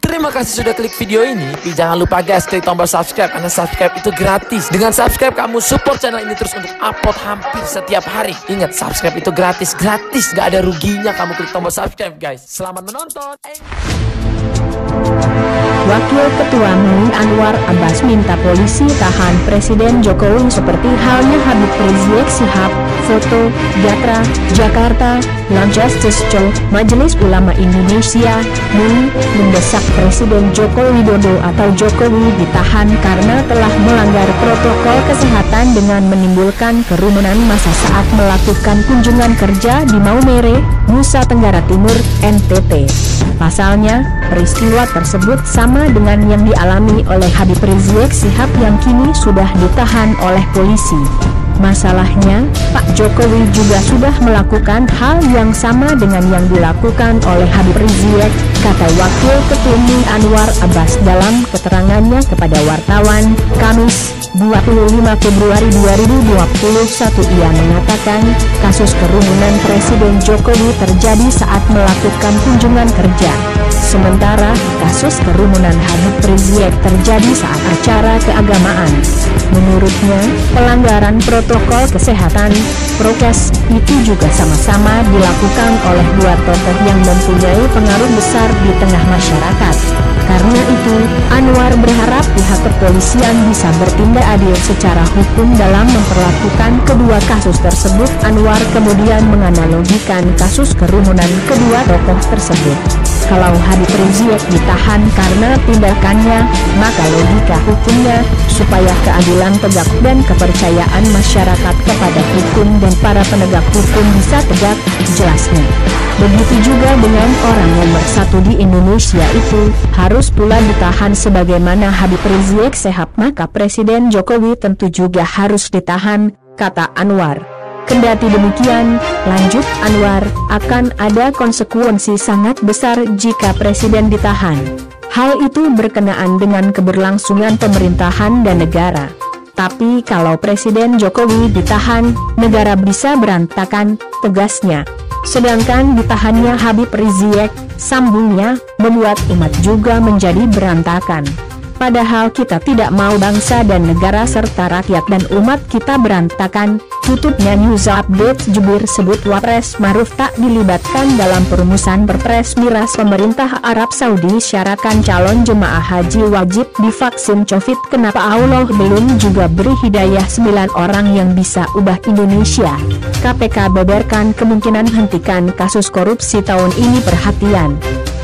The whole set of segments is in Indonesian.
Terima kasih sudah klik video ini. Tapi jangan lupa guys, klik tombol subscribe karena subscribe itu gratis. Dengan subscribe kamu support channel ini terus untuk upload hampir setiap hari. Ingat, subscribe itu gratis, gak ada ruginya kamu klik tombol subscribe guys. Selamat menonton. Wakil Ketua MUI Anwar Abbas minta polisi tahan Presiden Jokowi seperti halnya Habib Rizik Syihab. Foto, Gatra, Jakarta. Lanjustice Majelis Ulama Indonesia MUI mendesak Presiden Joko Widodo atau Jokowi ditahan karena telah melanggar protokol kesehatan dengan menimbulkan kerumunan massa saat melakukan kunjungan kerja di Maumere, Nusa Tenggara Timur, NTT. Pasalnya, peristiwa tersebut sama dengan yang dialami oleh Habib Rizik Syihab yang kini sudah ditahan oleh polisi. Masalahnya, Pak Jokowi juga sudah melakukan hal yang sama dengan yang dilakukan oleh Habib Rizik, kata Wakil Ketua MUI Anwar Abbas dalam keterangannya kepada wartawan, Kamis, 25 Februari 2021. Ia mengatakan, kasus kerumunan Presiden Jokowi terjadi saat melakukan kunjungan kerja. Sementara, kasus kerumunan Habib Rizik terjadi saat acara keagamaan. Menurutnya, pelanggaran protokol kesehatan, prokes, itu juga sama-sama dilakukan oleh dua tokoh yang mempunyai pengaruh besar di tengah masyarakat. Karena itu, Anwar berharap pihak kepolisian bisa bertindak adil secara hukum dalam memperlakukan kedua kasus tersebut. Anwar kemudian menganalogikan kasus kerumunan kedua tokoh tersebut. Kalau Habib Rizik ditahan karena tindakannya, maka logika hukumnya, supaya keadilan tegak dan kepercayaan masyarakat kepada hukum dan para penegak hukum bisa tegak, jelasnya. Begitu juga dengan orang nomor satu di Indonesia itu, harus pula ditahan sebagaimana Habib Rizik Syihab, maka Presiden Jokowi tentu juga harus ditahan, kata Anwar. Kendati demikian, lanjut Anwar, akan ada konsekuensi sangat besar jika Presiden ditahan. Hal itu berkenaan dengan keberlangsungan pemerintahan dan negara. Tapi kalau Presiden Jokowi ditahan, negara bisa berantakan, tegasnya. Sedangkan ditahannya Habib Rizik, sambungnya, membuat umat juga menjadi berantakan. Padahal kita tidak mau bangsa dan negara serta rakyat dan umat kita berantakan, tutupnya News Update. Jubir sebut Wapres Maruf tak dilibatkan dalam perumusan Perpres miras pemerintah Arab Saudi syaratkan calon jemaah haji wajib divaksin Covid. Kenapa Allah belum juga beri hidayah 9 orang yang bisa ubah Indonesia? KPK beberkan kemungkinan hentikan kasus korupsi tahun ini. Perhatian,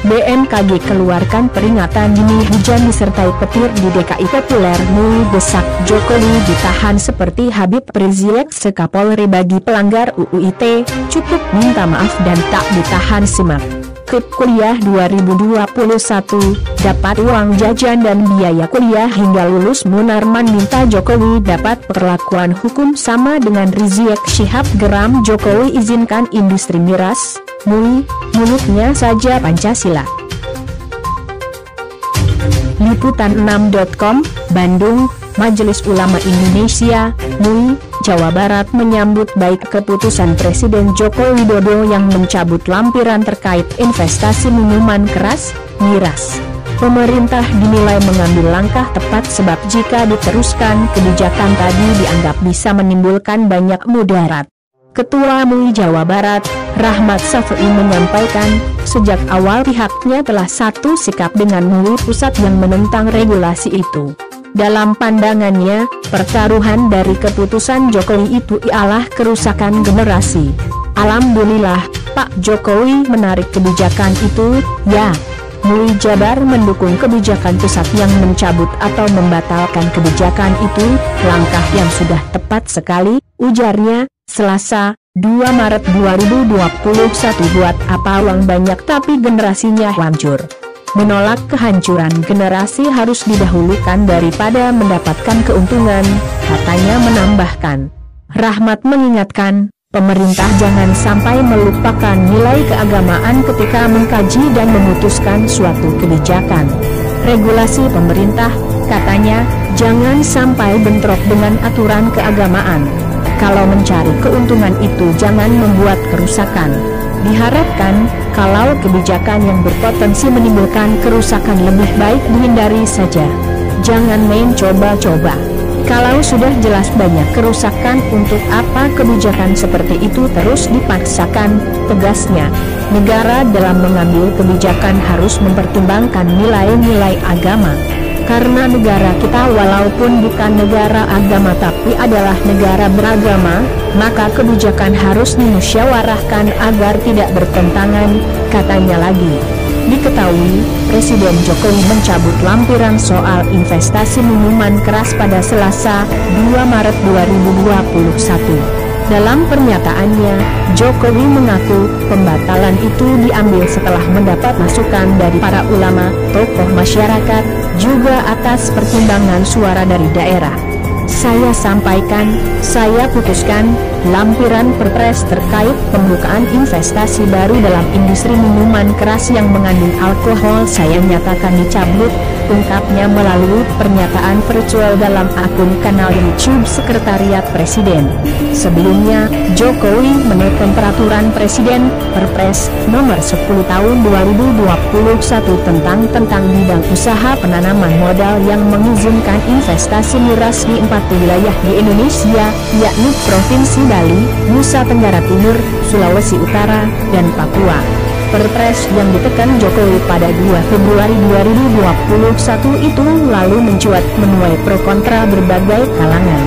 BMKG keluarkan peringatan dini hujan disertai petir di DKI. Populer MUI desak Jokowi ditahan seperti Habib Rizik. Sekapolri bagi pelanggar UU ITE, cukup minta maaf dan tak ditahan. Simak. KUP kuliah 2021, dapat uang jajan dan biaya kuliah hingga lulus. Munarman minta Jokowi dapat perlakuan hukum sama dengan Rizik Syihab. Geram Jokowi izinkan industri miras, MUI, mulutnya saja Pancasila. Liputan6.com, Bandung. Majelis Ulama Indonesia, MUI, Jawa Barat menyambut baik keputusan Presiden Joko Widodo yang mencabut lampiran terkait investasi minuman keras, miras. Pemerintah dinilai mengambil langkah tepat sebab jika diteruskan kebijakan tadi dianggap bisa menimbulkan banyak mudarat. Ketua MUI Jawa Barat, Rahmat Safi'i menyampaikan, sejak awal pihaknya telah satu sikap dengan MUI pusat yang menentang regulasi itu. Dalam pandangannya, pertaruhan dari keputusan Jokowi itu ialah kerusakan generasi. Alhamdulillah, Pak Jokowi menarik kebijakan itu, ya. MUI Jabar mendukung kebijakan pusat yang mencabut atau membatalkan kebijakan itu, langkah yang sudah tepat sekali, ujarnya, Selasa, 2 Maret 2021. Buat apa uang banyak tapi generasinya hancur? Menolak kehancuran generasi harus didahulukan daripada mendapatkan keuntungan, katanya menambahkan. Rahmat mengingatkan, pemerintah jangan sampai melupakan nilai keagamaan ketika mengkaji dan memutuskan suatu kebijakan. Regulasi pemerintah, katanya, jangan sampai bentrok dengan aturan keagamaan. Kalau mencari keuntungan itu jangan membuat kerusakan. Diharapkan, kalau kebijakan yang berpotensi menimbulkan kerusakan lebih baik dihindari saja. Jangan main coba-coba. Kalau sudah jelas banyak kerusakan, untuk apa kebijakan seperti itu terus dipaksakan, tegasnya. Negara dalam mengambil kebijakan harus mempertimbangkan nilai-nilai agama. Karena negara kita walaupun bukan negara agama tapi adalah negara beragama, maka kebijakan harus dimusyawarahkan agar tidak bertentangan, katanya lagi. Diketahui, Presiden Jokowi mencabut lampiran soal investasi minuman keras pada Selasa, 2 Maret 2021. Dalam pernyataannya, Jokowi mengaku pembatalan itu diambil setelah mendapat masukan dari para ulama, tokoh masyarakat, juga atas pertimbangan suara dari daerah. Saya sampaikan, saya putuskan, lampiran Perpres terkait pembukaan investasi baru dalam industri minuman keras yang mengandung alkohol saya nyatakan dicabut, ungkapnya melalui pernyataan virtual dalam akun kanal YouTube Sekretariat Presiden. Sebelumnya, Jokowi menekan peraturan Presiden, Perpres, nomor 10 tahun 2021 tentang bidang usaha penanaman modal yang mengizinkan investasi miras di 4 wilayah di Indonesia, yakni Provinsi Bali, Nusa Tenggara Timur, Sulawesi Utara, dan Papua. Perpres yang ditekan Jokowi pada 2 Februari 2021 itu lalu mencuat menuai pro kontra berbagai kalangan.